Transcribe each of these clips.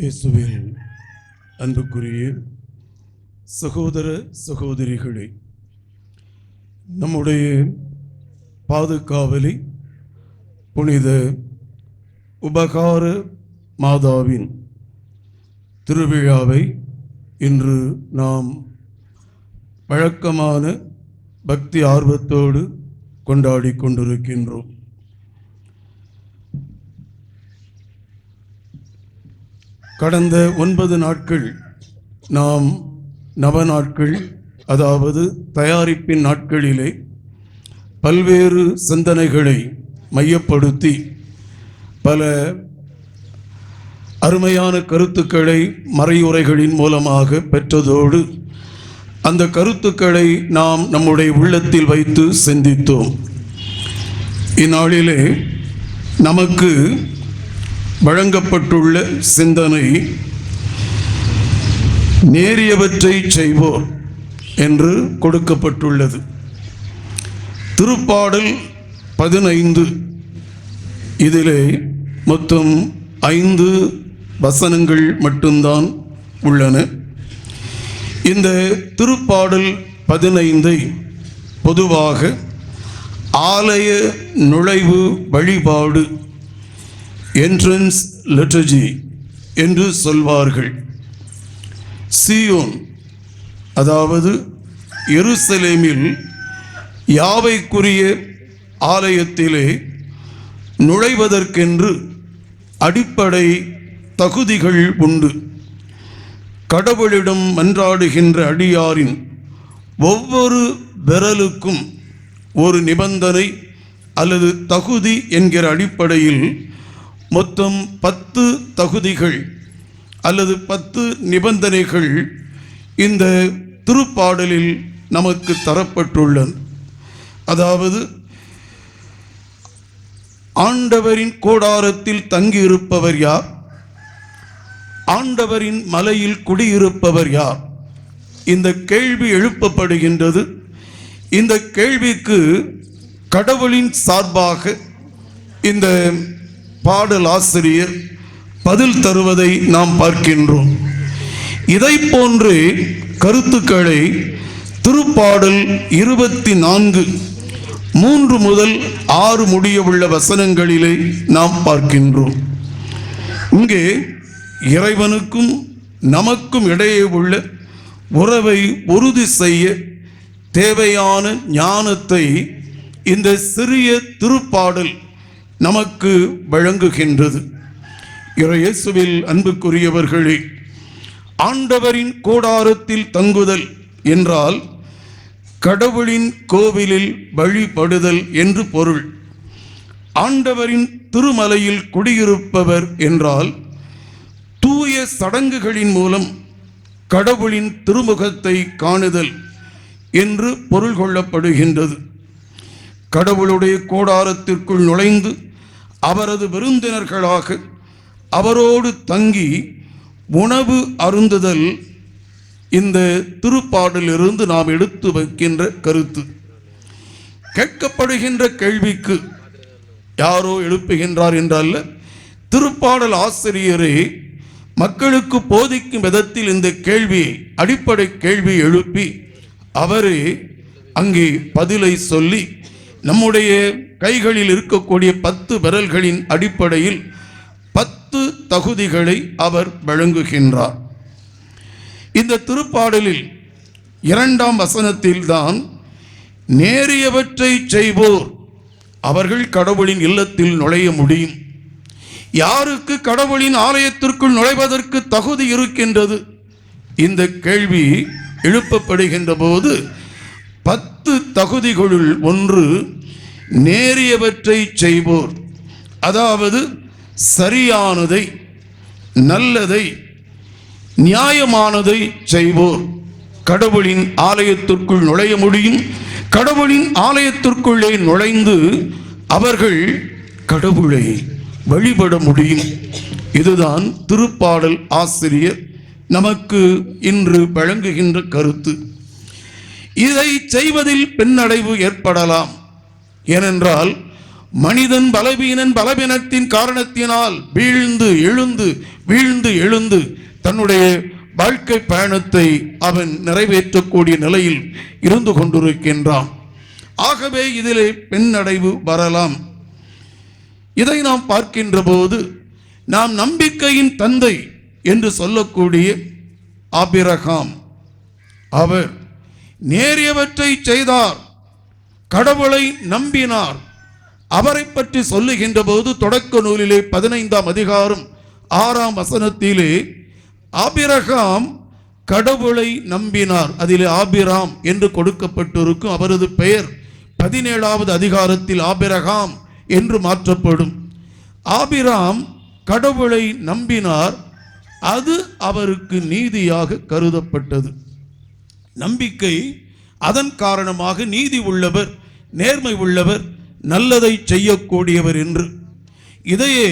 இயேசுவில் அன்புக்குரிய சகோதர சகோதரிகளே, நம்முடைய பாதுகாவலி புனித உபகார மாதாவின் திருவிழாவை இன்று நாம் வழக்கமான பக்தி ஆர்வத்தோடு கொண்டாடி கொண்டிருக்கின்றோம். கடந்த 9 நாட்கள் நாம் நவ நாட்கள், அதாவது தயாரிப்பின் நாட்களிலே பல்வேறு சிந்தனைகளை மையப்படுத்தி பல அருமையான கருத்துக்களை மறையுரைகளின் மூலமாக பெற்றதோடு அந்த கருத்துக்களை நாம் நம்முடைய உள்ளத்தில் வைத்து சிந்தித்தோம். இந்நாளிலே நமக்கு வழங்கப்பட்டுள்ள சிந்தனை நேரியவற்றை செய்வோர் என்று கொடுக்கப்பட்டுள்ளது. திருப்பாடல் 15 இதிலே மொத்தம் 5 வசனங்கள் மட்டும்தான் உள்ளன. இந்த திருப்பாடல் 15ஐ பொதுவாக ஆலய நுழைவு வழிபாடு, என்ட்ரன்ஸ் லிட்டர்ஜி என்று சொல்வார்கள். சீயோன், அதாவது எருசலேமில் யாவைக்குரிய ஆலயத்திலே நுழைவதற்கென்று அடிப்படை தகுதிகள் உண்டு. கடவுளிடம் மன்றாடுகின்ற அடியாரின் ஒவ்வொரு விரலுக்கும் ஒரு நிபந்தனை அல்லது தகுதி என்கிற அடிப்படையில் மொத்தம் 10 தகுதிகள் அல்லது 10 நிபந்தனைகள் இந்த திருப்பாடலில் நமக்கு தரப்பட்டுள்ளன. அதாவது ஆண்டவரின் கூடாரத்தில் தங்கியிருப்பவர் யார்? ஆண்டவரின் மலையில் குடியிருப்பவர் யார்? இந்த கேள்வி எழுப்பப்படுகின்றது. இந்த கேள்விக்கு கடவுளின் சார்பாக இந்த பாடல் ஆசிரியர் பதில் தருவதை நாம் பார்க்கின்றோம். இதை போன்று கருத்துக்களை திருப்பாடல் 24 3 முதல் 6 முடிய உள்ள வசனங்களிலே நாம் பார்க்கின்றோம். இங்கே இறைவனுக்கும் நமக்கும் இடையே உள்ள உறவை உறுதி செய்ய தேவையான ஞானத்தை இந்த சிறிய திருப்பாடல் நமக்கு வழங்குகின்றது. இயேசுவில் அன்புக்குரியவர்களே, ஆண்டவரின் கூடாரத்தில் தங்குதல் என்றால் கடவுளின் கோவிலில் வழிபடுதல் என்று பொருள். ஆண்டவரின் திருமலையில் குடியிருப்பவர் என்றால் தூய சடங்குகளின் மூலம் கடவுளின் திருமுகத்தை காணுதல் என்று பொருள் கொள்ளப்படுகின்றது. கடவுளுடைய கூடாரத்திற்குள் நுழைந்து அவரது விருந்தினர்களாக அவரோடு தங்கி உணவு அருந்துதல் இந்த திருப்பாடலிலிருந்து நாம் எடுத்து வைக்கின்ற கருத்து. கேட்கப்படுகின்ற கேள்விக்கு யாரோ எழுப்புகின்றார் என்றல்ல, திருப்பாடல் ஆசிரியரே மக்களுக்கு போதிக்கும் விதத்தில் இந்த கேள்வியை, அடிப்படை கேள்வியை எழுப்பி அவரே அங்கே பதிலை சொல்லி நம்முடைய கைகளில் இருக்கக்கூடிய 10 விரல்களின் அடிப்படையில் 10 தகுதிகளை அவர் வழங்குகின்றார். இந்த திருப்பாடலில் 2ஆம் வசனத்தில்தான் நேரியவற்றை செய்வோர் அவர்கள் கடவுளின் இல்லத்தில் நுழைய முடியும். யாருக்கு கடவுளின் ஆலயத்திற்குள் நுழைவதற்கு தகுதி இருக்கின்றது? இந்த கேள்வி எழுப்பப்படுகின்ற போது 10 தகுதிகளுள் ஒன்று நேரியவற்றை செய்வோர், அதாவது சரியானதை, நல்லதை, நியாயமானதை செய்வோர் கடவுளின் ஆலயத்திற்குள் நுழைய முடியும். கடவுளின் ஆலயத்திற்குள்ளே நுழைந்து அவர்கள் கடவுளை வழிபட முடியும். இதுதான் திருப்பாடல் ஆசிரியர் நமக்கு இன்று வழங்குகின்ற கருத்து. இதை செய்வதில் பின்னடைவு ஏற்படலாம். ஏனென்றால் மனிதன் பலவீனத்தின் காரணத்தினால் வீழ்ந்து எழுந்து வீழ்ந்து எழுந்து தன்னுடைய வாழ்க்கை பயணத்தை அவன் நிறைவேற்றக்கூடிய நிலையில் இருந்து கொண்டிருக்கின்றான். ஆகவே இதிலே பின்னடைவு வரலாம். இதை நாம் பார்க்கின்ற போது நாம் நம்பிக்கையின் தந்தை என்று சொல்லக்கூடிய ஆபிரகாம், அவர் நேரியவற்றை செய்தார், கடவுளை நம்பினார். அவரை பற்றி சொல்லுகின்ற போது தொடக்க நூலிலே 15ஆம் அதிகாரம் 6ஆம் வசனத்திலே ஆபிரகாம் கடவுளை நம்பினார். அதிலே ஆபிராம் என்று கொடுக்கப்பட்டிருக்கும். அவரது பெயர் 17ஆவது அதிகாரத்தில் ஆபிரகாம் என்று மாற்றப்படும். ஆபிராம் கடவுளை நம்பினார். அது அவருக்கு நீதியாக கருதப்பட்டது. நம்பிக்கை, அதன் காரணமாக நீதி உள்ளவர், நேர்மை உள்ளவர், நல்லதை செய்யக்கூடியவர் என்று. இதையே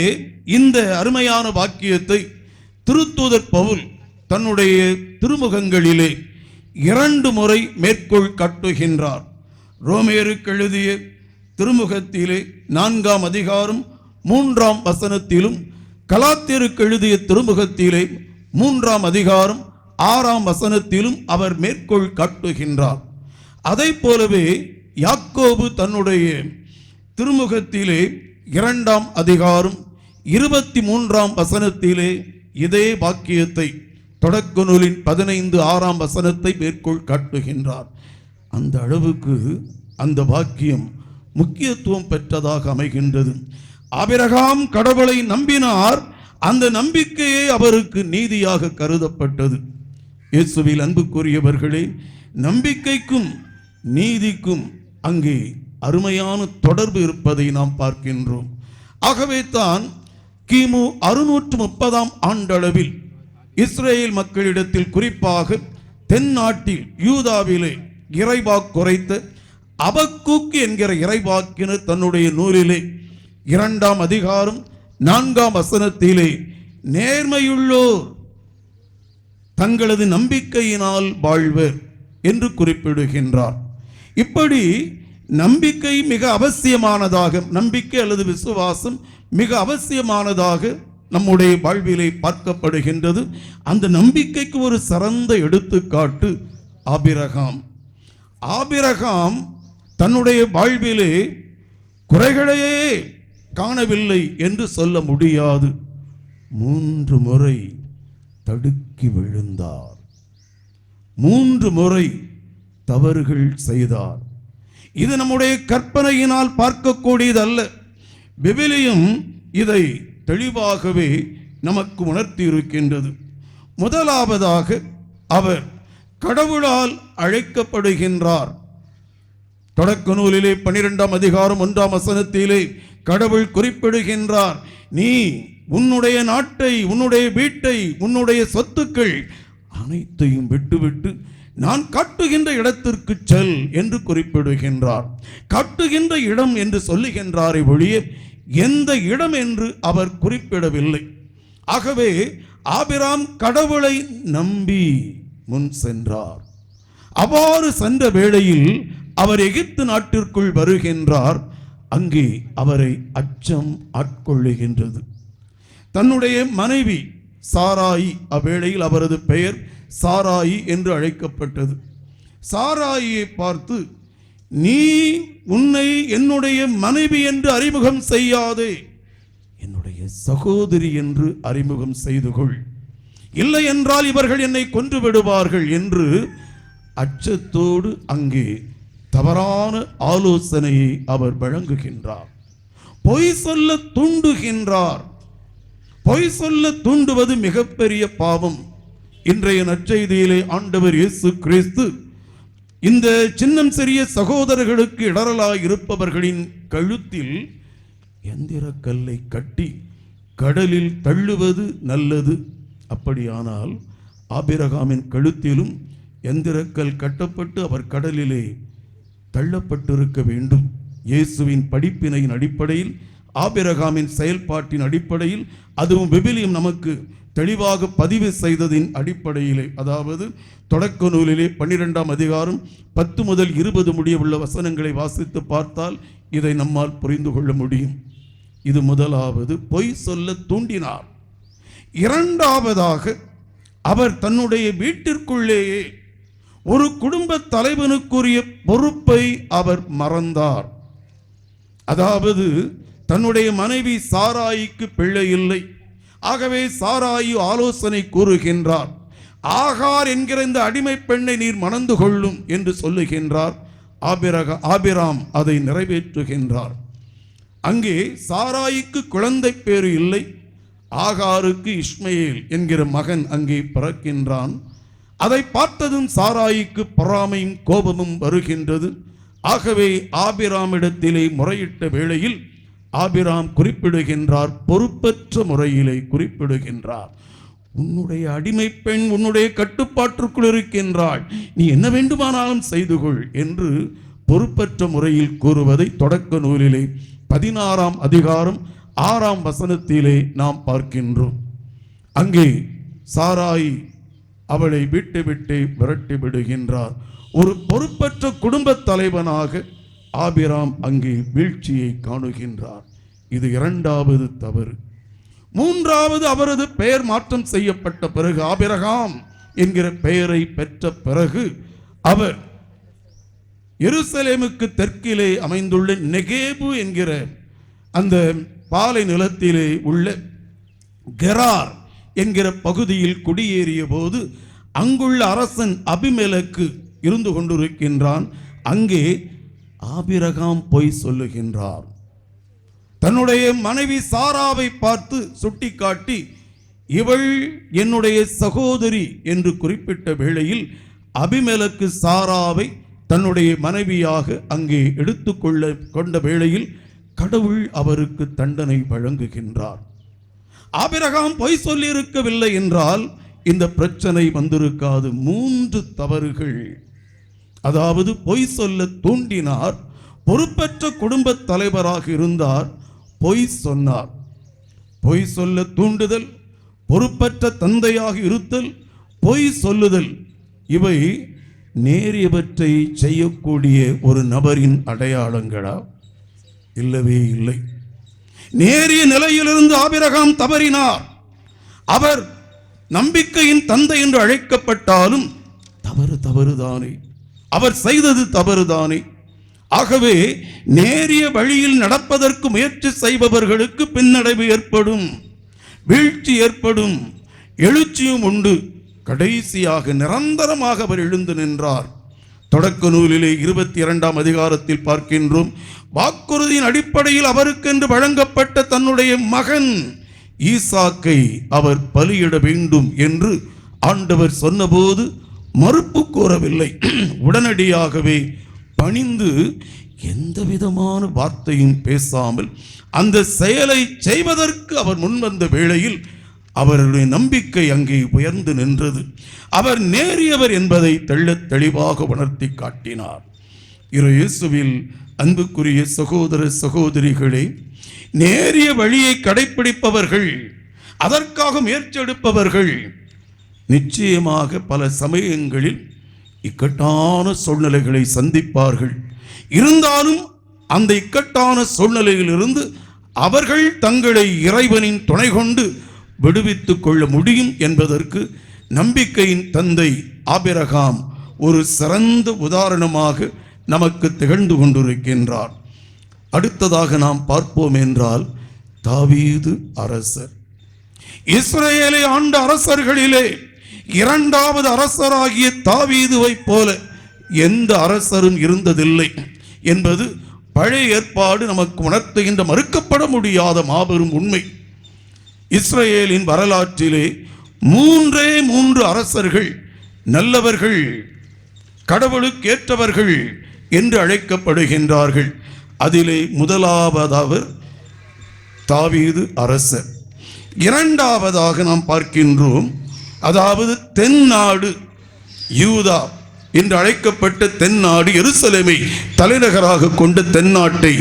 இந்த அருமையான வாக்கியத்தை திருத்தூதர் பவுல் தன்னுடைய திருமுகங்களிலே 2 முறை மேற்கோள் காட்டுகின்றார். ரோமேயருக்கு எழுதிய திருமுகத்திலே 4ஆம் அதிகாரம் 3ஆம் வசனத்திலும், கலாத்தியருக்கு எழுதிய திருமுகத்திலே 3ஆம் அதிகாரம் 6ஆம் வசனத்திலும் அவர் மேற்கோள் காட்டுகின்றார். அதை போலவே யாக்கோபு தன்னுடைய திருமுகத்திலே 2ஆம் அதிகாரம் 23ஆம் வசனத்திலே இதே வாக்கியத்தை, தொடக்க நூலின் 15:6ஆம் வசனத்தை மேற்கோள் காட்டுகின்றார். அந்த அளவுக்கு அந்த வாக்கியம் முக்கியத்துவம் பெற்றதாக அமைகின்றது. ஆபிரகாம் கடவுளை நம்பினார். அந்த நம்பிக்கையே அவருக்கு நீதியாக கருதப்பட்டது. இயேசுவில் அன்புக்குரியவர்களே, நம்பிக்கைக்கும் நீதிக்கும் அங்கே அருமையான தொடர்பு இருப்பதை நாம் பார்க்கின்றோம். ஆகவே தான் கிமு 630ஆம் ஆண்டளவில் இஸ்ரேல் மக்களிடத்தில், குறிப்பாக தென்னாட்டில் யூதாவிலே இறைவாக்குரைத்த அபக்கூக்கு என்கிற இறைவாக்கினர் தன்னுடைய நூலிலே 2ஆம் அதிகாரம் 4ஆம் வசனத்திலே நேர்மையுள்ளோர் தங்களது நம்பிக்கையினால் வாழ்வர் என்று குறிப்பிடுகின்றார். இப்படி நம்பிக்கை மிக அவசியமானதாக, நம்பிக்கை அல்லது விசுவாசம் மிக அவசியமானதாக நம்முடைய வாழ்விலே பார்க்கப்படுகின்றது. அந்த நம்பிக்கைக்கு ஒரு சிறந்த எடுத்துக்காட்டு ஆபிரகாம். ஆபிரகாம் தன்னுடைய வாழ்விலே குறைகளையே காணவில்லை என்று சொல்ல முடியாது. 3 முறை தடுக்கி விழுந்தார், 3 முறை தவறுகள் செய்தார். இது நம்முடைய கற்பனையினால் பார்க்கக்கூடியதல்ல. விவிலியம் இதை தெளிவாகவே நமக்கு உணர்த்தி இருக்கின்றது. முதலாவதாக அவர் கடவுளால் அழைக்கப்படுகின்றார். தொடக்க நூலிலே 12ஆம் அதிகாரம் 1ஆம் வசனத்திலே கடவுள் குறிப்பிடுகின்றார், நீ உன்னுடைய நாட்டை, உன்னுடைய வீட்டை, உன்னுடைய சொத்துக்கள் அனைத்தையும் விட்டுவிட்டு நான் காட்டுகின்ற இடத்திற்கு செல் என்று குறிப்பிடுகின்றார். காட்டுகின்ற இடம் என்று சொல்லுகின்றாரை ஒழிய எந்த இடம் என்று அவர் குறிப்பிடவில்லை. ஆகவே ஆபிராம் கடவுளை நம்பி முன் சென்றார். அவ்வாறு சென்ற வேளையில் அவர் எகிப்து நாட்டிற்குள் வருகின்றார். அங்கே அவரை அச்சம் ஆட்கொள்ளுகின்றது. தன்னுடைய மனைவி சாராயி, அவ்வேளையில் அவரது பெயர் சாராயி என்று அழைக்கப்பட்டது. சாராயியை பார்த்து, நீ உன்னை என்னுடைய மனைவி என்று அறிமுகம் செய்யாதே, என்னுடைய சகோதரி என்று அறிமுகம் செய்து கொள், இல்லை என்றால் இவர்கள் என்னை கொன்று விடுவார்கள் என்று அச்சத்தோடு அங்கே தவறான ஆலோசனையை அவர் வழங்குகின்றார். பொய் சொல்ல தூண்டுகின்றார். பொய் சொல்ல தூண்டுவது மிகப்பெரிய பாவம். இன்றைய நற்செய்தியிலே ஆண்டவர் இயேசு கிறிஸ்து இந்த சின்னம் சிறிய சகோதரர்களுக்கு இடரலாய் இருப்பவர்களின் கழுத்தில் எந்திர கல்லை கட்டி கடலில் தள்ளுவது நல்லது. அப்படியானால் ஆபிரகாமின் கழுத்திலும் எந்திரக்கல் கட்டப்பட்டு அவர் கடலிலே தள்ளப்பட்டிருக்க வேண்டும். இயேசுவின் படிப்பினையின் அடிப்படையில், ஆபிரகாமின் செயல்பாட்டின் அடிப்படையில், அதுவும் விவிலியம் நமக்கு தெளிவாக பதிவு செய்ததின் அடிப்படையிலே, அதாவது தொடக்க நூலிலே 12ஆம் அதிகாரம் 10 முதல் 20 முடிய உள்ள வசனங்களை வாசித்து பார்த்தால் இதை நம்மால் புரிந்து கொள்ள முடியும். இது முதலாவது, பொய் சொல்ல தூண்டினார். இரண்டாவதாக அவர் தன்னுடைய வீட்டிற்குள்ளேயே ஒரு குடும்ப தலைவனுக்குரிய பொறுப்பை அவர் மறந்தார். அதாவது தன்னுடைய மனைவி சாராயிக்கு பிள்ளை இல்லை. ஆகவே சாராயி ஆலோசனை கூறுகின்றார். ஆகார் என்கிற இந்த அடிமை பெண்ணை நீர் மணந்து கொள்ளும் என்று சொல்லுகின்றார். ஆபிராம் அதை நிறைவேற்றுகின்றார். அங்கே சாராய்க்கு குழந்தை பேரு இல்லை. ஆகாருக்கு இஸ்மயேல் என்கிற மகன் அங்கே பிறக்கின்றான். அதை பார்த்ததும் சாராய்க்கு பொறாமையும் கோபமும் வருகின்றது. ஆகவே ஆபிராமிடத்திலே முறையிட்ட வேளையில் ஆபிராம் குறிப்பிடுகின்றார், பொறுப்பற்ற முறையிலே குறிப்பிடுகின்றார், உன்னுடைய அடிமை பெண் உன்னுடைய கட்டுப்பாட்டிற்குள் இருக்கின்றாள், நீ என்ன வேண்டுமானாலும் செய்து கொள் என்று பொறுப்பற்ற முறையில் கூறுவதை தொடக்க நூலிலே 16ஆம் அதிகாரம் 6ஆம் வசனத்திலே நாம் பார்க்கின்றோம். அங்கே சாராய் அவளை விட்டு விட்டு விரட்டி விடுகின்றார். ஒரு பொறுப்பற்ற குடும்ப தலைவனாக ஆபிராம் அங்கே வீழ்ச்சியை காணுகின்றார். இது இரண்டாவது தவறு. மூன்றாவது, அவரது பெயர் மாற்றம் செய்யப்பட்ட பிறகு, ஆபிரகாம் என்கிற பெயரை பெற்ற பிறகு அவர் எருசலேமுக்கு தெற்கிலே அமைந்துள்ள நெகேபு என்கிற அந்த பாலை நிலத்திலே உள்ள கெரார் என்கிற பகுதியில் குடியேறிய போது அங்குள்ள அரசன் அபிமெலக்கு இருந்து கொண்டிருக்கின்றான். அங்கே ஆபிரகாம் போய் சொல்லுகின்றார். தன்னுடைய மனைவி சாராவை பார்த்து சுட்டிக்காட்டி, இவள் என்னுடைய சகோதரி என்று குறிப்பிட்ட வேளையில் அபிமெலக்கு சாராவை தன்னுடைய மனைவியாக அங்கே எடுத்துக்கொள்ள கொண்ட வேளையில் கடவுள் அவருக்கு தண்டனை வழங்குகின்றார். ஆபிரகாம் பொய் சொல்லி இருக்கவில்லை என்றால் இந்த பிரச்சனை வந்திருக்காது. 3 தவறுகள். அதாவது பொய் சொல்ல தூண்டினார், பொறுப்பற்ற குடும்ப தலைவராக இருந்தார், பொய் சொன்னார். பொய் சொல்ல தூண்டுதல், பொறுப்பற்ற தந்தையாக இருத்தல், பொய் சொல்லுதல், இவை நேரியவற்றை செய்யக்கூடிய ஒரு நபரின் அடையாளங்களா? இல்லவே இல்லை. நேரிய நிலையிலிருந்து ஆபிரகாம் தவறினார். அவர் நம்பிக்கையின் தந்தை என்று அழைக்கப்பட்டாலும் தவறுதானே, அவர் செய்தது தவறுதானே. ஆகவே நேரிய வழியில் நடப்பதற்கு முயற்சி செய்பவர்களுக்கு பின்னடைவு ஏற்படும், வீழ்ச்சி ஏற்படும், எழுச்சியும் உண்டு. கடைசியாக நிரந்தரமாக அவர் எழுந்து நின்றார். தொடக்க நூலிலே 22ஆம் அதிகாரத்தில் பார்க்கின்றோம். வாக்குறுதியின் அடிப்படையில் அவருக்கென்று வழங்கப்பட்ட தன்னுடைய மகன் ஈசாக்கை அவர் பலியிட வேண்டும் என்று ஆண்டவர் சொன்னபோது மறுப்பு கூறவில்லை. உடனடியாகவே பணிந்து எந்த விதமான வார்த்தையும் பேசாமல் அந்த செயலை செய்வதற்கு அவர் முன்வந்த வேளையில் அவருடைய நம்பிக்கை அங்கே உயர்ந்து நின்றது. அவர் நேரியவர் என்பதை தெள்ளத் தெளிவாக உணர்த்தி காட்டினார். இயேசுவில் அன்புக்குரிய சகோதர சகோதரிகளே, நேரிய வழியை கடைப்பிடிப்பவர்கள், அதற்காக முயற்சி எடுப்பவர்கள் நிச்சயமாக பல சமயங்களில் இக்கட்டான சூழ்நிலைகளை சந்திப்பார்கள். இருந்தாலும் அந்த இக்கட்டான சூழ்நிலையிலிருந்து அவர்கள் தங்களை இறைவனின் துணை கொண்டு விடுவித்துக் கொள்ள முடியும் என்பதற்கு நம்பிக்கையின் தந்தை ஆபிரகாம் ஒரு சிறந்த உதாரணமாக நமக்கு திகழ்ந்து கொண்டிருக்கின்றார். அடுத்ததாக நாம் பார்ப்போம் என்றால், தாவீது அரசர். இஸ்ரவேலை ஆண்ட அரசர்களிலே இரண்டாவது அரசராகிய தாவீதுவை போல எந்த அரசரும் இருந்ததில்லை என்பது பழைய ஏற்பாடு நமக்கு உணர்த்துகின்ற மறுக்கப்பட முடியாத மாபெரும் உண்மை. இஸ்ரவேலின் வரலாற்றிலே 3 அரசர்கள் நல்லவர்கள், கடவுளுக்கு ஏற்றவர்கள் என்று அழைக்கப்படுகின்றார்கள். அதிலே முதலாவதவர் தாவீது அரசர். இரண்டாவதாக நாம் பார்க்கின்றோம், அதாவது தென்னாடு யூதா என்று அழைக்கப்பட்ட தென்னாடு, எருசலேமை தலைநகராக கொண்ட தென்னாட்டை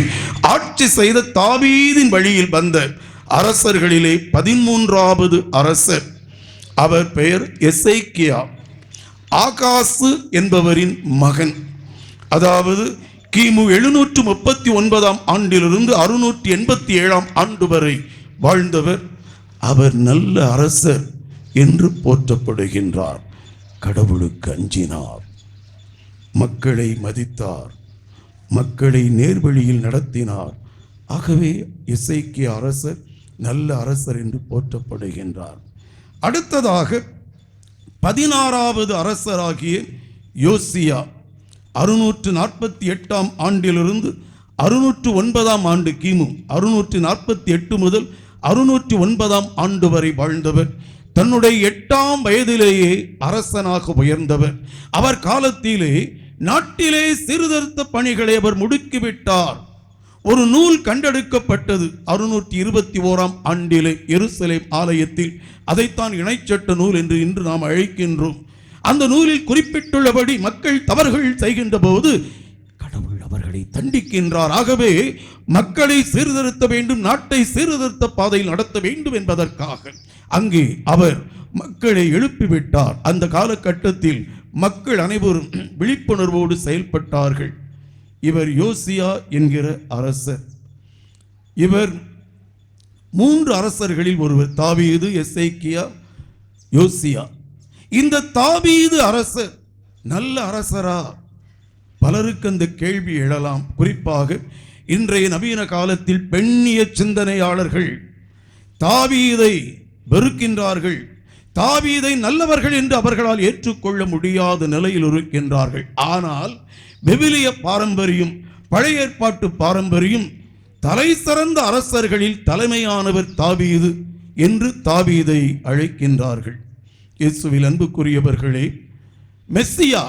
ஆட்சி செய்த தாவீதின் வழியில் வந்த அரசர்களிலே 13வது அரசர். அவர் பெயர் எசேக்கியா, ஆகாசு என்பவரின் மகன். அதாவது கிமு 739ஆம் ஆண்டிலிருந்து 687ஆம் ஆண்டு வரை வாழ்ந்தவர். அவர் நல்ல அரசர் என்று போற்றப்படுகின்றார். கடவுளுக்கு அஞ்சினார், மக்களை மதித்தார், மக்களை நேர்வழியில் நடத்தினார். ஆகவே எசேக்கியா அரசர் நல்ல அரசர் என்று போற்றப்படுகின்றார். அடுத்ததாக 16வது அரசராகிய யோசியா 648 ஆண்டிலிருந்து 609 ஆண்டு கிமு 648 முதல் 609 ஆண்டு வரை வாழ்ந்தவர். தன்னுடைய 8ஆம் வயதிலேயே அரசனாக உயர்ந்தவர். அவர் காலத்திலே நாட்டிலே சீர்திருத்த பணிகளை அவர் முடுக்கிவிட்டார். ஒரு நூல் கண்டெடுக்கப்பட்டது 621 ஆண்டிலே எருசலேம் ஆலயத்தில். அதைத்தான் இணைச்சட்ட நூல் என்று இன்று நாம் அழைக்கின்றோம். அந்த நூலில் குறிப்பிட்டுள்ளபடி மக்கள் தவறுகள் செய்கின்ற போது கடவுள் அவர்களை தண்டிக்கின்றார். ஆகவே மக்களை சீர்திருத்த வேண்டும், நாட்டை சீர்திருத்த பாதையில் நடத்த வேண்டும் என்பதற்காக அங்கே அவர் மக்களை எழுப்பிவிட்டார். அந்த காலகட்டத்தில் மக்கள் அனைவரும் விழிப்புணர்வோடு செயல்பட்டார்கள். இவர் யோசியா என்கிற அரசர். இவர் 3 அரசர்களில் ஒருவர். தாவீது, எசேக்கியா, யோசியா. இந்த தாவீது அரசர் நல்ல அரசரா? பலருக்கு அந்த கேள்வி எழலாம். குறிப்பாக இன்றைய நவீன காலத்தில் பெண்ணிய சிந்தனையாளர்கள் தாவீதை வெறுக்கின்றார்கள். தாவீதை நல்லவர்கள் என்று அவர்களால் ஏற்றுக்கொள்ள முடியாத நிலையில் இருக்கின்றார்கள். ஆனால் விவிலிய பாரம்பரியம், பழைய ஏற்பாட்டு பாரம்பரியம் தலை சிறந்த அரசர்களில் தலைமையானவர் தாவீது என்று தாவீதை அழைக்கின்றார்கள். இயேசுவில் அன்புக்குரியவர்களே, மெஸ்ஸியா,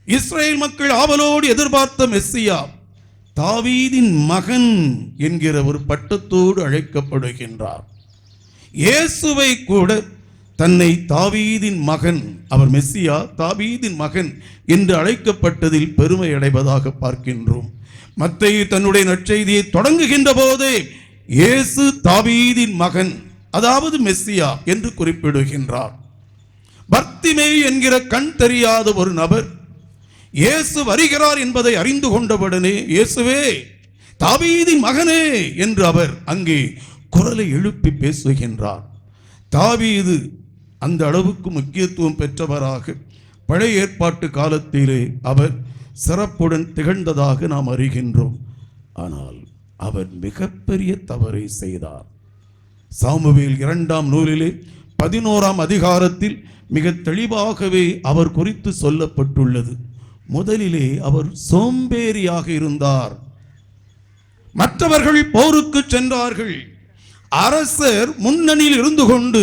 இஸ்ரேல் மக்கள் ஆவலோடு எதிர்பார்த்த மெஸ்ஸியா தாவீதின் மகன் என்கிற ஒரு பட்டத்தோடு அழைக்கப்படுகின்றார். இயேசுவை கூட தன்னை தாவீதின் மகன், அவர் மெஸ்ஸியா தாவீதின் மகன் என்று அழைக்கப்பட்டதில் பெருமை அடைவதாக பார்க்கின்றோம். மத்தேயு தன்னுடைய நற்செய்தியை தொடங்குகின்ற போதே இயேசு தாவீதின் மகன், அதாவது மெஸ்ஸியா என்று குறிப்பிடுகின்றார். பர்த்திமேயு என்கிற கண் தெரியாத ஒரு நபர் இயேசு வருகிறார் என்பதை அறிந்து கொண்டவுடனே, இயேசுவே தாவீதின் மகனே என்று அவர் அங்கே குரலை எழுப்பி பேசுகின்றார். தாவீது அந்த அளவுக்கு முக்கியத்துவம் பெற்றவராக பழைய ஏற்பாட்டு காலத்திலே அவர் சிறப்புடன் திகழ்ந்ததாக நாம் அறிகின்றோம். ஆனால் அவர் மிகப்பெரிய தவறை செய்தார். சாமுவேல் 2ஆம் நூலிலே 11ஆம் அதிகாரத்தில் மிக தெளிவாகவே அவர் குறித்து சொல்லப்பட்டுள்ளது. முதலிலே அவர் சோம்பேறியாக இருந்தார். மற்றவர்கள் போருக்கு சென்றார்கள். அரசர் முன்னணியில் இருந்து கொண்டு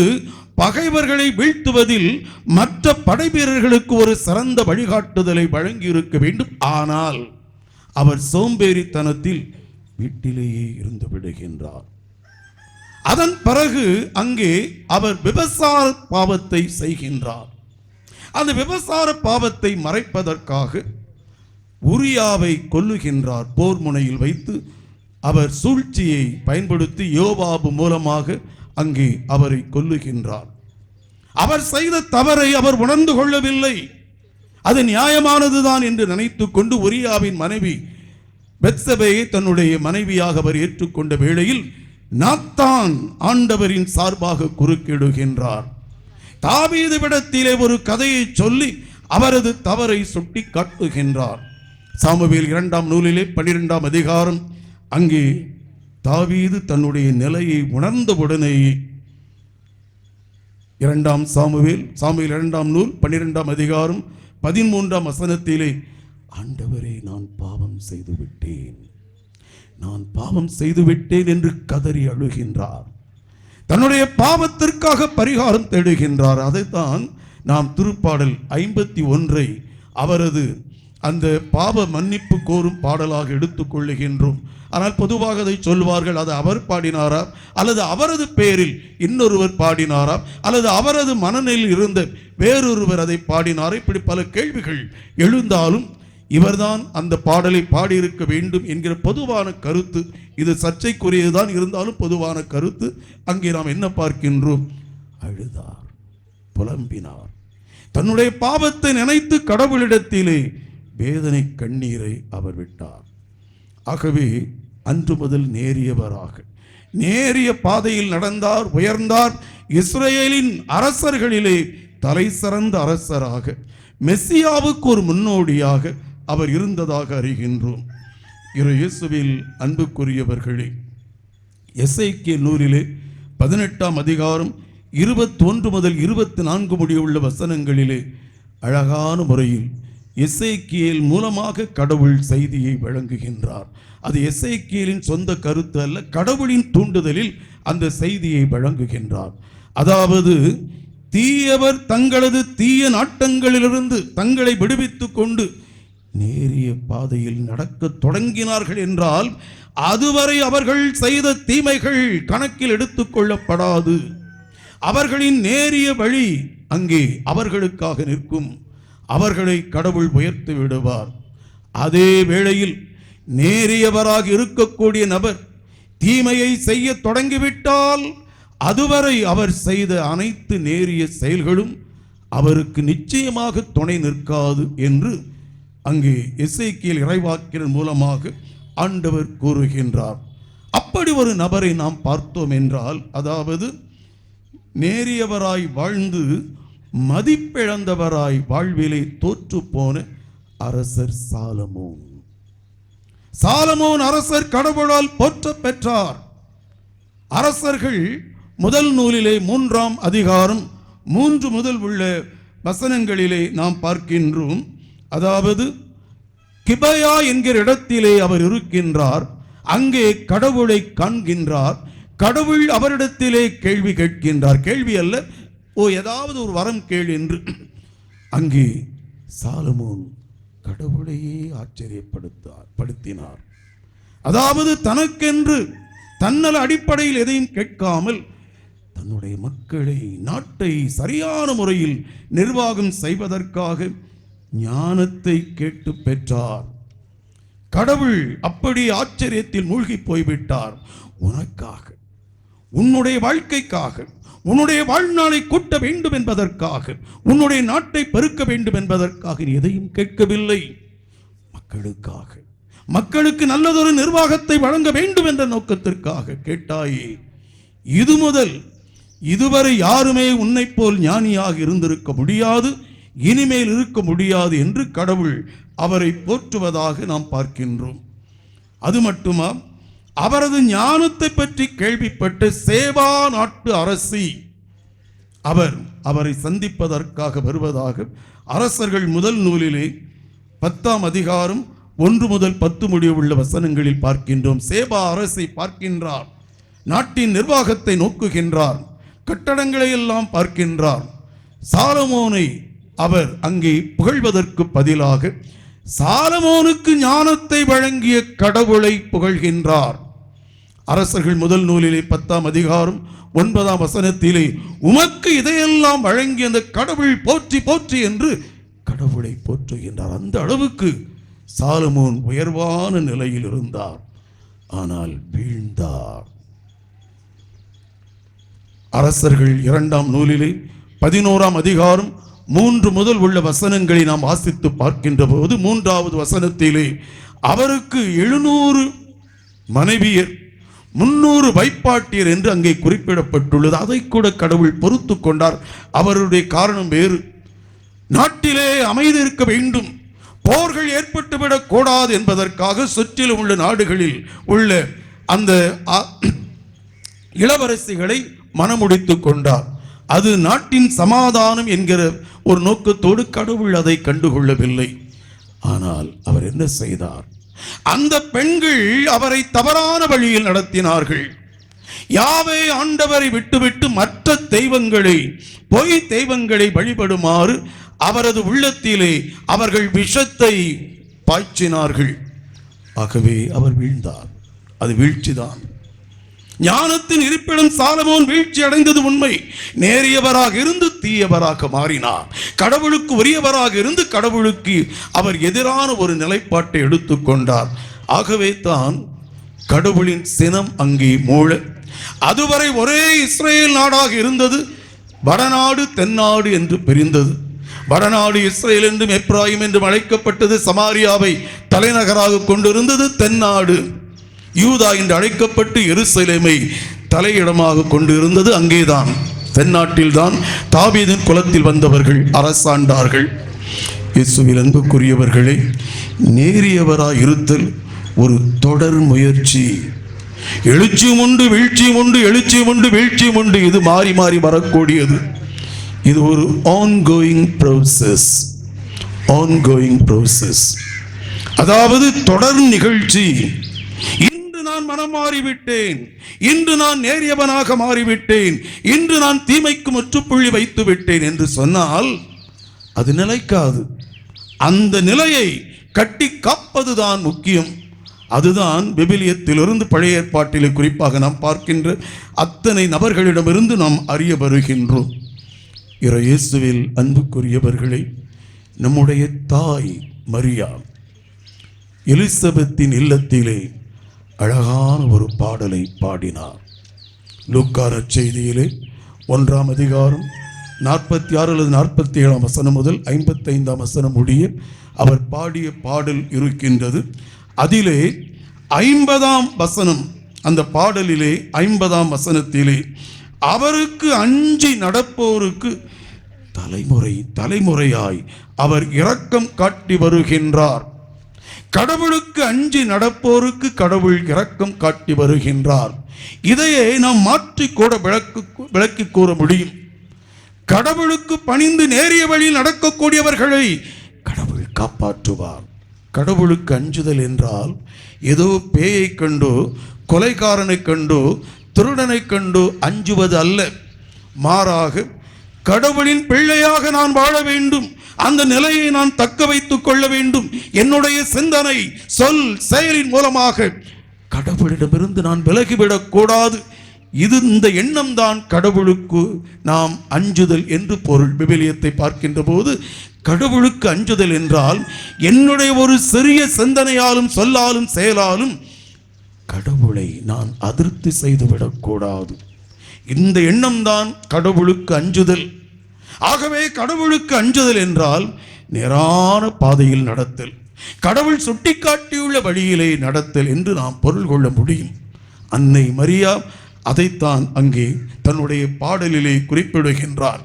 பகைவர்களை வீழ்த்துவதில் மற்ற படை வீரர்களுக்கு ஒரு சிறந்த வழிகாட்டுதலை வழங்கி இருக்க வேண்டும். ஆனால் அவர் சோம்பேறித்தனத்தில் வீட்டிலேயே இருந்து விடுகின்றார். அதன் பிறகு அங்கே அவர் விபசார பாவத்தை செய்கின்றார். அந்த விபசார பாவத்தை மறைப்பதற்காக உரியாவை கொல்லுகின்றார். போர் முனையில் வைத்து அவர் சூழ்ச்சியை பயன்படுத்தி யோவாபு மூலமாக அங்கே அவரை கொல்லுகின்றார். அவர் செய்த தவறை அவர் உணர்ந்து கொள்ளவில்லை. அது நியாயமானதுதான் என்று நினைத்துக் கொண்டு உரியாவின் மனைவி பெத்சபேயை தன்னுடைய மனைவியாக அவர் ஏற்றுக்கொண்ட வேளையில் நாத்தான் ஆண்டவரின் சார்பாக குறுக்கிடுகின்றார். தாவீதுவிடத்திலே ஒரு கதையை சொல்லி அவரது தவறை சுட்டி காட்டுகின்றார். சாமுவேல் 2ஆம் நூலிலே 12ஆம் அதிகாரம் அங்கே தாவீது தன்னுடைய நிலையை உணர்ந்தவுடனேயே 2ஆம் சாமுவேல் 2ஆம் நூல் 12ஆம் அதிகாரம் 13ஆம் வசனத்திலே, ஆண்டவரே நான் பாவம் செய்துவிட்டேன், நான் பாவம் செய்துவிட்டேன் என்று கதறி அழுகின்றார். தன்னுடைய பாவத்திற்காக பரிகாரம் தேடுகின்றார். அதைத்தான் நாம் திருப்பாடல் 51 அவரது அந்த பாவ மன்னிப்பு கோரும் பாடலாக எடுத்துக்கொள்ளுகின்றோம். ஆனால் பொதுவாக அதை சொல்வார்கள், அது அவர் பாடினாரா அல்லது அவரது பெயரில் இன்னொருவர் பாடினாரா அல்லது அவரது மனநிலையில் இருந்த வேறொருவர் அதை பாடினாரா, இப்படி பல கேள்விகள் எழுந்தாலும் இவர்தான் அந்த பாடலை பாடியிருக்க வேண்டும் என்கிற பொதுவான கருத்து, இது சர்ச்சைக்குரியதுதான் இருந்தாலும் பொதுவான கருத்து. அங்கே நாம் என்ன பார்க்கின்றோம்? அழுதார், புலம்பினார், தன்னுடைய பாவத்தை நினைத்து கடவுளிடத்திலே வேதனை கண்ணீரை அவர் விட்டார். ஆகவே அன்று முதல் நேரியவராக, நேரிய பாதையில் நடந்தார், உயர்ந்தார். இஸ்ரேலின் அரசர்களிலே தலை சிறந்த அரசராக, மெஸ்ஸியாவுக்கு ஒரு முன்னோடியாக அவர் இருந்ததாக அறிகின்றோம். இயேசுவில் அன்புக்குரியவர்களே, எசேக்கியேல் நூலிலே 18ஆம் அதிகாரம் 21 முதல் 24 முடியுள்ள வசனங்களிலே அழகான முறையில் எசேக்கியேல் மூலமாக கடவுள் செய்தியை வழங்குகின்றார். அது எசேக்கியேலின் சொந்த கருத்து அல்ல, கடவுளின் தூண்டுதலில் அந்த செய்தியை வழங்குகின்றார். அதாவது, தீயவர் தங்களது தீய நாட்டங்களிலிருந்து தங்களை விடுவித்துக் கொண்டு நேரிய பாதையில் நடக்க தொடங்கினார்கள் என்றால், அதுவரை அவர்கள் செய்த தீமைகள் கணக்கில் எடுத்துக் கொள்ளப்படாது. அவர்களின் நேரிய வழி அங்கே அவர்களுக்காக நிற்கும். அவர்களை கடவுள் உயர்த்தி விடுவார். அதே வேளையில் நேரியவராக இருக்கக்கூடிய நபர் தீமையை செய்ய தொடங்கிவிட்டால், அதுவரை அவர் செய்த அனைத்து நேரிய செயல்களும் அவருக்கு நிச்சயமாக துணை நிற்காது என்று அங்கே எசேக்கியேல் இறைவாக்கினர் மூலமாக ஆண்டவர் கூறுகின்றார். அப்படி ஒரு நபரை நாம் பார்த்தோம் என்றால், அதாவது நேரியவராய் வாழ்ந்து மதிப்பிழந்தவராய் வாழ்விலே தோற்று போன அரசர் சாலமோன். சாலமோன் அரசர் கடவுளால் போற்ற பெற்றார். அரசர்கள் முதல் நூலிலே 3ஆம் அதிகாரம் 3 முதல் உள்ள வசனங்களிலே நாம் பார்க்கின்றோம். அதாவது, கிபயா என்கிற இடத்திலே அவர் இருக்கின்றார். அங்கே கடவுளை காண்கின்றார். கடவுள் அவரிடத்திலே கேள்வி கேட்கின்றார். கேள்வி அல்ல, ஏதாவது ஒரு வரம் கேள் என்று. அங்கே சாலமோன் கடவுளையே ஆச்சரியப்படுத்தினார். அதாவது, தனக்கென்று தன்னல அடிப்படையில் எதையும் கேட்காமல் தன்னுடைய மக்களை, நாட்டை சரியான முறையில் நிர்வாகம் செய்வதற்காக ஞானத்தை கேட்டு பெற்றார். கடவுள் அப்படி ஆச்சரியத்தில் மூழ்கி போய்விட்டார். உனக்காக, உன்னுடைய வாழ்க்கைக்காக, உன்னுடைய வாழ்நாளை கூட்ட வேண்டும் என்பதற்காக, உன்னுடைய நாட்டை பெருக்க வேண்டும் என்பதற்காக நீ எதையும் கேட்கவில்லை. மக்களுக்காக, மக்களுக்கு நல்லதொரு நிர்வாகத்தை வழங்க வேண்டும் என்ற நோக்கத்திற்காக கேட்டாயே. இது முதல் இதுவரை யாருமே உன்னை போல் ஞானியாக இருந்திருக்க முடியாது, இனிமேல் இருக்க முடியாது என்று கடவுள் அவரை போற்றுவதாக நாம் பார்க்கின்றோம். அது மட்டுமா, அவரது ஞானத்தை பற்றி கேள்விப்பட்ட சேபா நாட்டு அரசி அவரை சந்திப்பதற்காக வருவதாக அரசர்கள் முதல் நூலிலே 10ஆம் அதிகாரம் 1 முதல் 10 முடிய உள்ள வசனங்களில் பார்க்கின்றோம். சேபா அரசை பார்க்கின்றார். நாட்டின் நிர்வாகத்தை நோக்குகின்றார். கட்டடங்களை எல்லாம் பார்க்கின்றார். சாலமோனை அவர் அங்கே புகழ்வதற்கு பதிலாக சாலமோனுக்கு ஞானத்தை வழங்கிய கடவுளை புகழ்கின்றார். அரசர்கள் முதல் நூலிலே 10ஆம் அதிகாரம் 9ஆம் வசனத்திலே, உமக்கு இதையெல்லாம் வழங்கிய அந்த கடவுள் போற்றி போற்றி என்று கடவுளை போற்றுகின்றார். அந்த அளவுக்கு சாலமோன் உயர்வான நிலையில் இருந்தார். ஆனால் வீழ்ந்தார். அரசர்கள் 2ஆம் நூலிலே 11ஆம் அதிகாரம் 3 முதல் உள்ள வசனங்களை நாம் வாசித்து பார்க்கின்ற போது, 3வது வசனத்திலே அவருக்கு 700 மனைவியர் 300 வைப்பாட்டியர் என்று அங்கே குறிப்பிடப்பட்டுள்ளது. அதை கூட கடவுள் பொறுத்து கொண்டார். அவருடைய காரணம் வேறு. நாட்டிலே அமைதி இருக்க வேண்டும், போர்கள் ஏற்பட்டுவிடக் கூடாது என்பதற்காக சுற்றிலும் உள்ள நாடுகளில் உள்ள அந்த இளவரசிகளை மனமுடித்துக் கொண்டார். அது நாட்டின் சமாதானம் என்கிற ஒரு நோக்கத்தோடு கடவுள் அதை கண்டுகொள்ளவில்லை. ஆனால் அவர் என்ன செய்தார்? அந்த பெண்கள் அவரை தவறான வழியில் நடத்தினார்கள். யாவே ஆண்டவரை விட்டுவிட்டு மற்ற தெய்வங்களை, பொய் தெய்வங்களை வழிபடுமாறு அவரது உள்ளத்திலே அவர்கள் விஷத்தை பாய்ச்சினார்கள். ஆகவே அவர் வீழ்ந்தார். அது வீழ்ச்சிதான். ஞானத்தின் இருப்பிடம் சாலமோன் வீழ்ச்சி அடைந்தது உண்மை. நேரியவராக இருந்து தீயவராக மாறினார். கடவுளுக்கு உரியவராக இருந்து கடவுளுக்கு அவர் எதிரான ஒரு நிலைப்பாட்டை எடுத்துக்கொண்டார். ஆகவே தான் கடவுளின் சினம் அங்கே மூழ, அதுவரை ஒரே இஸ்ரேல் நாடாக இருந்தது. வடநாடு தென்னாடு என்று பிரிந்தது. வடநாடு இஸ்ரேல் என்றும் எப்ராயிம் என்றும் அழைக்கப்பட்டது. சமாரியாவை தலைநகராக கொண்டிருந்தது தென்னாடு. யூதா என்று அழைக்கப்பட்டு எருசலேமை தலையிடமாக கொண்டு இருந்தது அங்கேதான். தென்னாட்டில்தான் தாவீதின் குலத்தில் வந்தவர்கள் அரசாண்டார்கள். இயேசுவில் அன்புக்குரியவர்களே, நேரியவராய் இருத்தல் ஒரு தொடர் முயற்சி. எழுச்சியும் உண்டு, வீழ்ச்சியும் உண்டு, எழுச்சியும் உண்டு, வீழ்ச்சியும் உண்டு. இது மாறி மாறி வரக்கூடியது. இது ஒரு ஆன்கோயிங் ப்ரோசஸ். ஆன்கோயிங் ப்ரோசஸ், அதாவது தொடர் நிகழ்ச்சி. இன்று நான் மனம் மாறிவிட்டேன், இன்று நான் நேரியவனாக மாறிவிட்டேன், இன்று நான் தீமைக்கு முற்றுப்புள்ளி வைத்து விட்டேன் என்று சொன்னால் அது நிலைக்காது. அந்த நிலையை கட்டி காப்பதுதான் முக்கியம். அதுதான் விவிலியத்திலிருந்து பழைய ஏற்பாட்டிலே குறிப்பாக நாம் பார்க்கின்ற அத்தனை நபர்களிடமிருந்து நாம் அறிய வருகின்றோம். இயேசுவில் அன்புக்குரியவர்களே, நம்முடைய தாய் மரியா எலிசபெத்தின் இல்லத்திலே அழகான ஒரு பாடலை பாடினார். லூக்கா நற்செய்தியிலே 1ஆம் அதிகாரம் 46 அல்லது 47ஆம் வசனம் முதல் 55ஆம் வசனம் முடிய அவர் பாடிய பாடல் இருக்கின்றது. அதிலே 50ஆம் வசனம், அந்த பாடலிலே 50ஆம் வசனத்திலே அவருக்கு அஞ்சி நடப்போருக்கு தலைமுறை தலைமுறையாய் அவர் இரக்கம் காட்டி வருகின்றார். கடவுளுக்கு அஞ்சி நடப்போருக்கு கடவுள் இரக்கம் காட்டி வருகின்றார். இதையே நாம் மாற்றி கூட விளக்கி கூற முடியும். கடவுளுக்கு பணிந்து நேரிய வழியில் நடக்கக்கூடியவர்களை கடவுள் காப்பாற்றுவார். கடவுளுக்கு அஞ்சுதல் என்றால் ஏதோ பேயை கண்டோ, கொலைகாரனை கண்டோ, திருடனை கண்டோ அஞ்சுவது அல்ல. மாறாக கடவுளின் பிள்ளையாக நான் வாழ வேண்டும், அந்த நிலையை நான் தக்க வைத்துக் கொள்ள வேண்டும். என்னுடைய சிந்தனை, சொல், செயலின் மூலமாக கடவுளிடமிருந்து நான் விலகிவிடக் கூடாது. இந்த எண்ணம் தான் கடவுளுக்கு நாம் அஞ்சுதல் என்று பொருள். விவிலியத்தை பார்க்கின்ற போது கடவுளுக்கு அஞ்சுதல் என்றால் என்னுடைய ஒரு சிறிய சிந்தனையாலும் சொல்லாலும் செயலாலும் கடவுளை நான் அதிருப்தி செய்துவிடக்கூடாது. இந்த எண்ணம் தான் கடவுளுக்கு அஞ்சுதல். ஆகவே கடவுளுக்கு அஞ்சுதல் என்றால் நேரான பாதையில் நடத்தல், கடவுள் சுட்டிக்காட்டியுள்ள வழியிலே நடத்தல் என்று நாம் பொருள் கொள்ள முடியும். அன்னை மரியா அதைத்தான் அங்கே தன்னுடைய பாடலிலே குறிப்பிடுகின்றார்.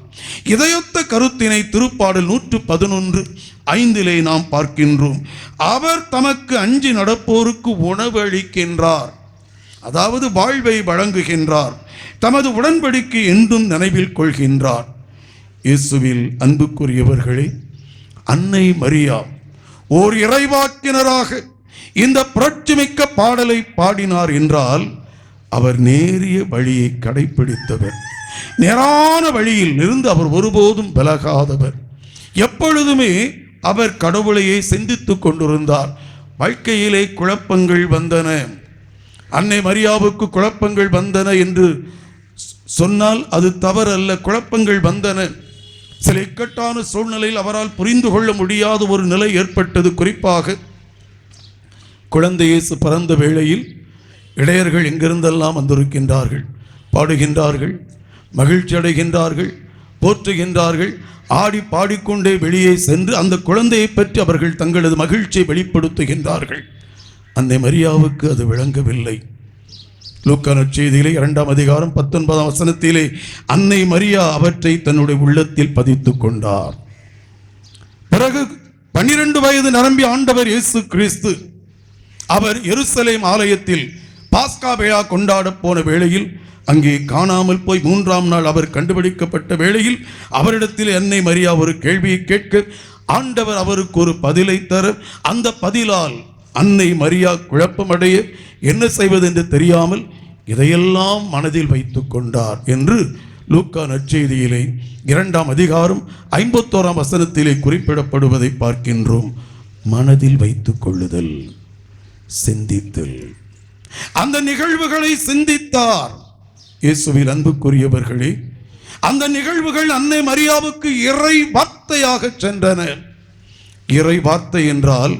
இதையொத்த கருத்தினை திருப்பாடல் 111:5 நாம் பார்க்கின்றோம். அவர் தமக்கு அஞ்சி நடப்போருக்கு உணவு அளிக்கின்றார், அதாவது வாழ்வை வழங்குகின்றார். தமது உடன்படிக்கை என்றும் நினைவில் கொள்கின்றார். இயேசுவில் அன்புக்குரியவர்களே, அன்னை மரியா ஓர் இறைவாக்கினராக இந்த புரட்சிமிக்க பாடலை பாடினார் என்றால் அவர் நேரிய வழியை கடைபிடித்தவர். நேரான வழியில் இருந்து அவர் ஒருபோதும் விலகாதவர். எப்பொழுதுமே அவர் கடவுளையே சிந்தித்துக் கொண்டிருந்தார். வாழ்க்கையிலே குழப்பங்கள் வந்தன, அன்னை மரியாவுக்கு குழப்பங்கள் வந்தன என்று சொன்னால் அது தவறல்ல. குழப்பங்கள் வந்தன. சில இக்கட்டான சூழ்நிலையில் அவரால் புரிந்து கொள்ள முடியாத ஒரு நிலை ஏற்பட்டது. குறிப்பாக குழந்தை இயேசு பிறந்த வேளையில் இடையர்கள் எங்கிருந்தெல்லாம் வந்திருக்கின்றார்கள், பாடுகின்றார்கள், மகிழ்ச்சி அடைகின்றார்கள், போற்றுகின்றார்கள். ஆடி பாடிக்கொண்டே வெளியே சென்று அந்த குழந்தையை பற்றி அவர்கள் தங்களது மகிழ்ச்சியை வெளிப்படுத்துகின்றார்கள். அன்னை மரியாவுக்கு அது விளங்கவில்லை. லூக்கா நற்செய்தியிலே 2ஆம் அதிகாரம் 19ஆம் வசனத்திலே அன்னை மரியா அவற்றை தன்னுடைய உள்ளத்தில் பதித்துக் கொண்டார். பிறகு 12 வயது நிரம்பிய ஆண்டவர் இயேசு கிறிஸ்து அவர் எருசலேம் ஆலயத்தில் பாஸ்கா விழா கொண்டாட போன வேளையில் அங்கே காணாமல் போய் 3ஆம் நாள் அவர் கண்டுபிடிக்கப்பட்ட வேளையில் அவரிடத்தில் அன்னை மரியா ஒரு கேள்வியை கேட்க ஆண்டவர் அவருக்கு ஒரு பதிலை தர, அந்த பதிலால் அன்னை மரியா குழப்பமடைய என்ன செய்வது என்று தெரியாமல் இதையெல்லாம் மனதில் வைத்துக் கொண்டார் என்று லூக்கா நற்செய்தியிலே 2ஆம் அதிகாரம் 51ஆம் வசனத்திலே குறிப்பிடப்படுவதை பார்க்கின்றோம். மனதில் வைத்துக் கொள்ளுதல், சிந்தித்தல். அந்த நிகழ்வுகளை சிந்தித்தார். இயேசுவில் அன்புக்குரியவர்களே, அந்த நிகழ்வுகள் அன்னை மரியாவுக்கு இறை வார்த்தையாக சென்றன. இறை வார்த்தை என்றால்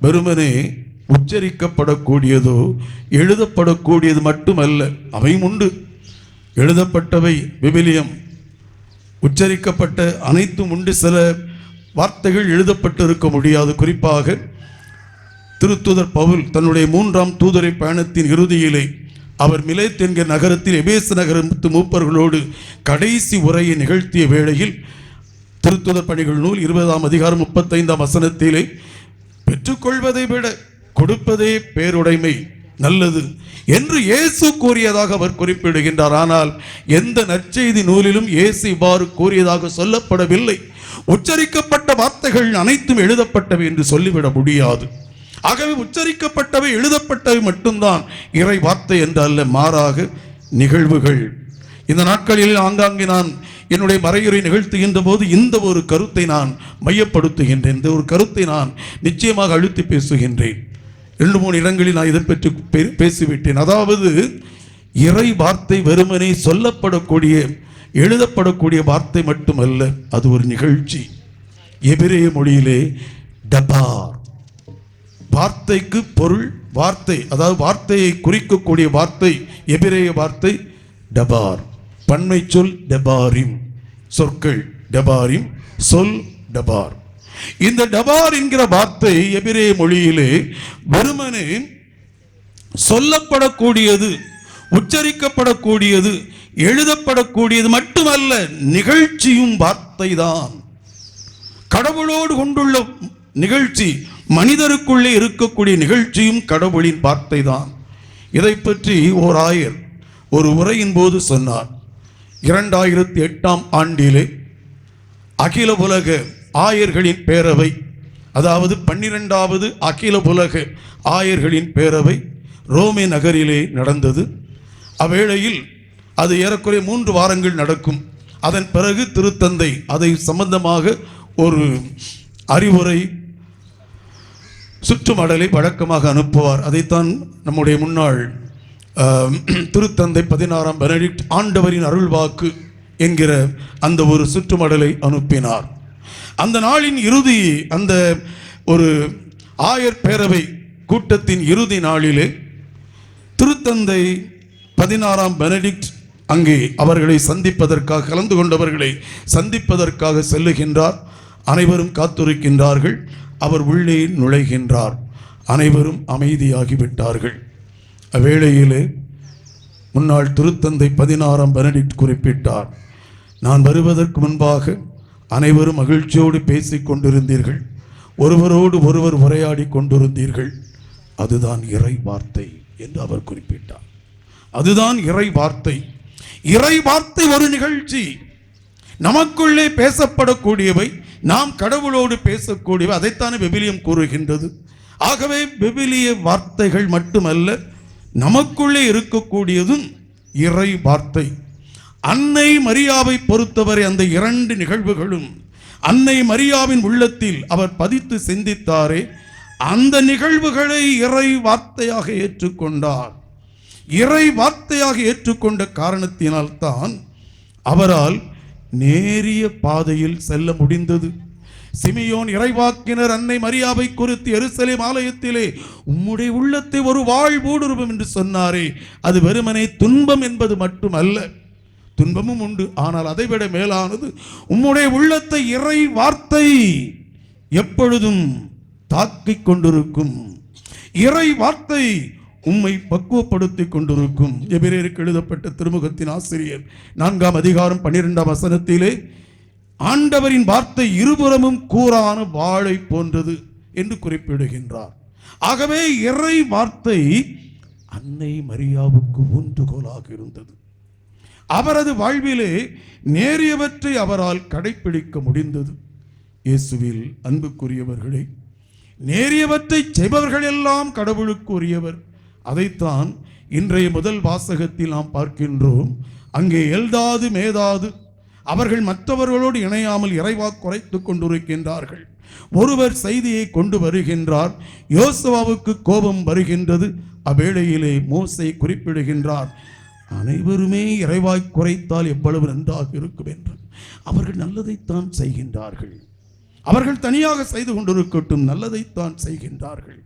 வெறுமனே உச்சரிக்கப்படக்கூடியதோ எழுதப்படக்கூடியது மட்டுமல்ல, அவை உண்டு. எழுதப்பட்டவை விவிலியம், உச்சரிக்கப்பட்ட அனைத்தும் உண்டு. சில வார்த்தைகள் எழுதப்பட்டு இருக்க முடியாது. குறிப்பாக திருத்தூதர் பவுல் தன்னுடைய 3ஆம் தூதரை பயணத்தின் இறுதியிலே அவர் மிலேத் என்கிற நகரத்தில் எபேசு நகரத்து மூப்பர்களோடு கடைசி உரையை நிகழ்த்திய வேளையில் திருத்தூதர் பணிகள் நூல் 20ஆம் அதிகாரம் 35ஆம் வசனத்திலே பெற்றுக்கொள்வதை விட கொடுப்பதே பேருடைமை நல்லது என்று இயேசு கூறியதாக அவர் குறிப்பிடுகின்றார். ஆனால் எந்த நற்செய்தி நூலிலும் இயேசு இவ்வாறு கூறியதாக சொல்லப்படவில்லை. உச்சரிக்கப்பட்ட வார்த்தைகள் அனைத்தும் எழுதப்பட்டவை என்று சொல்லிவிட முடியாது. ஆகவே உச்சரிக்கப்பட்டவை எழுதப்பட்டவை மட்டும்தான் இறை வார்த்தை என்று அல்ல, மாறாக நிகழ்வுகள். இந்த நாட்களில் ஆங்காங்கே நான் என்னுடைய மறையுரை நிகழ்த்துகின்ற போது இந்த ஒரு கருத்தை நான் மையப்படுத்துகின்றேன். இந்த ஒரு கருத்தை நான் நிச்சயமாக அழுத்தி பேசுகின்றேன். 2-3 இடங்களில் நான் இதை பற்றி பேசிவிட்டேன். அதாவது இறை வார்த்தை வெறுமனே சொல்லப்படக்கூடிய எழுதப்படக்கூடிய வார்த்தை மட்டுமல்ல, அது ஒரு நிகழ்ச்சி. எபிரேய மொழியிலே டபார், வார்த்தைக்கு பொருள் வார்த்தை, அதாவது வார்த்தையை குறிக்கக்கூடிய வார்த்தை எபிரேய வார்த்தை டபார். பன்மை சொல் டபாரிம், சொற்கள் டபாரிம், சொல் டபார். இந்த டபார் என்கிற வார்த்தை எபிரேய மொழியிலே வெறுமனே சொல்லப்படக்கூடியது, உச்சரிக்கப்படக்கூடியது, எழுதப்படக்கூடியது மட்டுமல்ல, நிகழ்ச்சியும் வார்த்தை தான். கடவுளோடு கொண்டுள்ள நிகழ்ச்சி, மனிதருக்குள்ளே இருக்கக்கூடிய நிகழ்ச்சியும் கடவுளின் வார்த்தை தான். இதை பற்றி ஓர் ஆயர் ஒரு உரையின் போது சொன்னார். 2008ஆம் ஆண்டிலே அகில உலக ஆயர்களின் பேரவை, அதாவது 12வது அகில உலக ஆயர்களின் பேரவை ரோமே நகரிலே நடந்தது. அவ்வேளையில் அது ஏறக்குறைய 3 வாரங்கள் நடக்கும். அதன் பிறகு திருத்தந்தை அதை சம்பந்தமாக ஒரு அறிவுரை சுற்றுமடலை வழக்கமாக அனுப்புவார். அதைத்தான் நம்முடைய முன்னாள் திருத்தந்தை 16ஆம் பெனடிக்ட் ஆண்டவரின் அருள்வாக்கு என்கிற அந்த ஒரு சுற்றுமடலை அனுப்பினார். அந்த நாளின் இறுதி, அந்த ஒரு ஆயர் பேரவை கூட்டத்தின் இறுதி நாளிலே திருத்தந்தை 16ஆம் பெனடிக்ட் அங்கே அவர்களை சந்திப்பதற்காக, கலந்து கொண்டவர்களை சந்திப்பதற்காக செல்லுகின்றார். அனைவரும் காத்திருக்கின்றார்கள். அவர் உள்ளே நுழைகின்றார். அனைவரும் அமைதியாகிவிட்டார்கள். அவ்வேளையிலே முன்னாள் திருத்தந்தை 16ஆம் பெனடிக்ட் குறிப்பிட்டார், நான் வருவதற்கு முன்பாக அனைவரும் மகிழ்ச்சியோடு பேசிக் கொண்டிருந்தீர்கள், ஒருவரோடு ஒருவர் உரையாடி கொண்டிருந்தீர்கள். அதுதான் இறை வார்த்தை என்று அவர் குறிப்பிட்டார். அதுதான் இறை வார்த்தை. இறை வார்த்தை ஒரு நிகழ்ச்சி. நமக்குள்ளே பேசப்படக்கூடியவை, நாம் கடவுளோடு பேசக்கூடியவை, அதைத்தானே விவிலியம் கூறுகின்றது. ஆகவே விவிலிய வார்த்தைகள் மட்டுமல்ல, நமக்குள்ளே இருக்கக்கூடியதும் இறை வார்த்தை. அன்னை மரியாவை பொறுத்தவரை அந்த 2 நிகழ்வுகளும் அன்னை மரியாவின் உள்ளத்தில் அவர் பதித்து சிந்தித்தாரே, அந்த நிகழ்வுகளை இறை வார்த்தையாக ஏற்றுக்கொண்டார். இறை வார்த்தையாக ஏற்றுக்கொண்ட காரணத்தினால்தான் அவரால் நேரிய பாதையில் செல்ல முடிந்தது. சிமியோன் இறைவாக்கினர் அன்னை மரியாவை குறித்து எருசலேம் ஆலயத்திலே உம்முடைய உள்ளத்தை ஒரு வாழ்வூடுருவம் என்று சொன்னாரே, அது வெறுமனே துன்பம் என்பது மட்டுமல்ல, துன்பமும் உண்டு, ஆனால் அதைவிட மேலானது உம்முடைய உள்ளத்தை இறை வார்த்தை எப்பொழுதும் தாக்கிக் கொண்டிருக்கும். இறை வார்த்தை உம்மை பக்குவப்படுத்தி கொண்டிருக்கும். எபிரேயருக்கு எழுதப்பட்ட திருமுகத்தின் ஆசிரியர் 4ஆம் அதிகாரம் 12ஆம் வசனத்திலே ஆண்டவரின் வார்த்தை இருபுறமும் கூரான வாளை போன்றது என்று குறிப்பிடுகின்றார். ஆகவே இறை வார்த்தை அன்னை மரியாவுக்கு ஊன்றுகோலாக இருந்தது. அவரது வாழ்விலே நேரியவற்றை அவரால் கடைப்பிடிக்க முடிந்தது. இயேசுவில் அன்புக்குரியவர்களே, நேரியவற்றை செய்பவர்கள் எல்லாம் கடவுளுக்கு உரியவர். அதைத்தான் இன்றைய முதல் வாசகத்தில் நாம் பார்க்கின்றோம். அங்கே எல்தாது மேதாது அவர்கள் மற்றவர்களோடு இணையாமல் இறைவாக்கு குறைத்துக் கொண்டிருக்கின்றார்கள். ஒருவர் செய்தியை கொண்டு வருகின்றார். யோசுவாவுக்கு கோபம் வருகின்றது. அவ்வேளையிலே மோசே குறிப்பிடுகின்றார், அனைவருமே இறைவாய் குறைத்தால் எவ்வளவு நன்றாக இருக்கும் என்று. அவர்கள் நல்லதைத்தான் செய்கின்றார்கள். அவர்கள் தனியாக செய்து கொண்டிருக்கட்டும், நல்லதைத்தான் செய்கின்றார்கள்.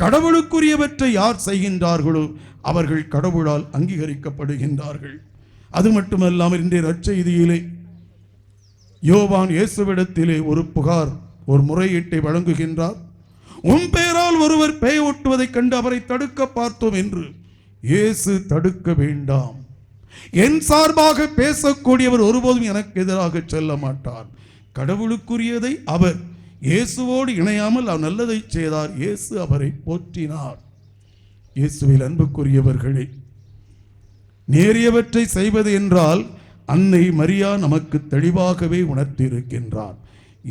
கடவுளுக்குரியவற்றை யார் செய்கின்றார்களோ அவர்கள் கடவுளால் அங்கீகரிக்கப்படுகின்றார்கள். அது மட்டுமல்லாமல் இன்றைய நற்செய்தியிலே யோவான் இயேசுவிடத்திலே ஒரு புகார், ஒரு முறையீட்டை வழங்குகின்றார். உன் பெயரால் ஒருவர் பேய் ஓட்டுவதைக் கண்டு அவரை தடுக்க பார்த்தோம் என்று இயேசு தடுக்க வேண்டாம். என் சார்பாக பேசக்கூடியவர் ஒருபோதும் எனக்கு எதிராக செல்ல மாட்டார். கடவுளுக்குரியதை அவர் இயேசுவோடு இணையாமல் அவர் நல்லதை செய்தார். இயேசு அவரை போற்றினார். இயேசுவில் அன்புக்குரியவர்களே, நேரியவற்றை செய்வது என்றால் அன்னை மரியா நமக்கு தெளிவாகவே உணர்த்தியிருக்கின்றார்.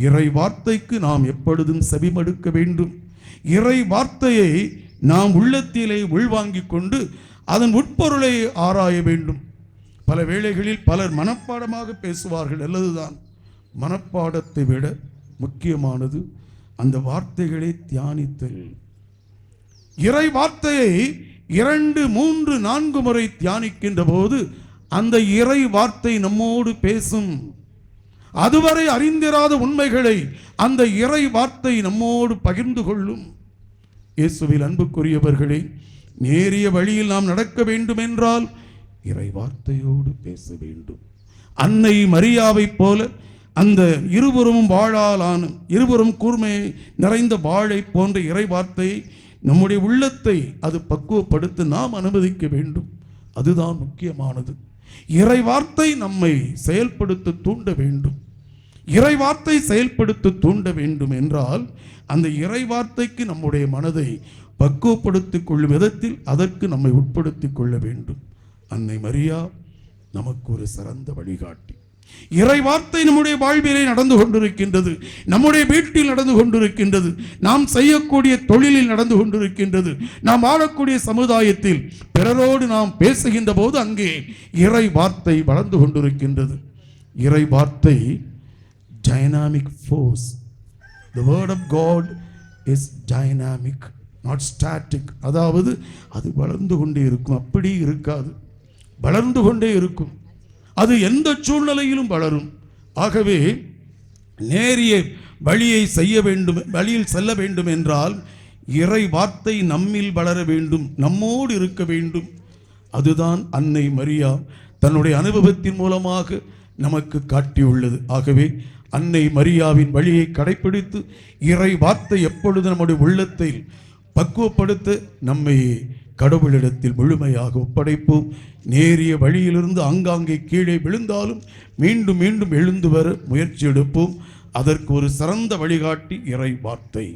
இறை வார்த்தைக்கு நாம் எப்பொழுதும் செவிமடுக்க வேண்டும். இறை வார்த்தையை நாம் உள்ளத்திலே உள்வாங்கிக் கொண்டு அதன் உட்பொருளை ஆராய வேண்டும். பல வேளைகளில் பலர் மனப்பாடமாக பேசுவார்கள், நல்லதுதான். மனப்பாடத்தை விட முக்கியமானது அந்த வார்த்தைகளை தியானித்தல். இறை வார்த்தையை 2, 3, 4 முறை தியானிக்கின்ற போது அந்த இறை வார்த்தை நம்மோடு பேசும். அதுவரை அறிந்திராத உண்மைகளை அந்த இறை வார்த்தை நம்மோடு பகிர்ந்து கொள்ளும். இயேசுவில் அன்புக்குரியவர்களே, நேரிய வழியில் நாம் நடக்க வேண்டும் என்றால் இறை வார்த்தையோடு பேச வேண்டும். அன்னை மரியாவைப் போல அந்த இருபுறமும் வாழாலான, இருபுறம் கூர்மை நிறைந்த வாழை போன்ற இறை வார்த்தையை நம்முடைய உள்ளத்தை அது பக்குவப்படுத்த நாம் அனுமதிக்க வேண்டும். அதுதான் முக்கியமானது. இறை வார்த்தை நம்மை செயல்படுத்த தூண்ட வேண்டும். இறை வார்த்தை செயல்படுத்த தூண்ட வேண்டும் என்றால் அந்த இறை வார்த்தைக்கு நம்முடைய மனதை பக்குவப்படுத்திக் கொள்ளும் விதத்தில் அதற்கு நம்மை உட்படுத்திக் கொள்ள வேண்டும். அன்னை மரியா நமக்கு ஒரு சிறந்த வழிகாட்டி. இறை வார்த்தை நம்முடைய வாழ்விலே நடந்து கொண்டிருக்கின்றது, நம்முடைய வீட்டில் நடந்து கொண்டிருக்கின்றது, நாம் செய்யக்கூடிய தொழிலில் நடந்து கொண்டிருக்கின்றது, நாம் வாழக்கூடிய சமுதாயத்தில் பிறரோடு நாம் பேசுகின்ற போது அங்கே இறை வார்த்தை வளர்ந்து கொண்டிருக்கின்றது. இறை வார்த்தை dynamic force. The word of God is dynamic, not static. அதாவது அது வளர்ந்து கொண்டே இருக்கும், அப்படி இருக்காது, வளர்ந்து கொண்டே இருக்கும். அது எந்த சூழ்நிலையிலும் வளரும். ஆகவே நேரிய வழியை செய்ய வேண்டும், வழியில் செல்ல வேண்டும் என்றால் இறை வார்த்தை நம்மில் வளர வேண்டும், நம்மோடு இருக்க வேண்டும். அதுதான் அன்னை மரியா தன்னுடைய அனுபவத்தின் மூலமாக நமக்கு காட்டியுள்ளது. ஆகவே அன்னை மரியாவின் வழியை கடைப்பிடித்து இறை வார்த்தை எப்பொழுது நம்முடைய உள்ளத்தை பக்குவப்படுத்த நம்மை கடவுளிடத்தில் முழுமையாக ஒப்படைப்போம். நேரிய வழியிலிருந்து ஆங்காங்கே கீழே விழுந்தாலும் மீண்டும் மீண்டும் எழுந்து வர முயற்சி எடுப்போம். அதற்கு ஒரு சிறந்த வழிகாட்டி இறை வார்த்தை.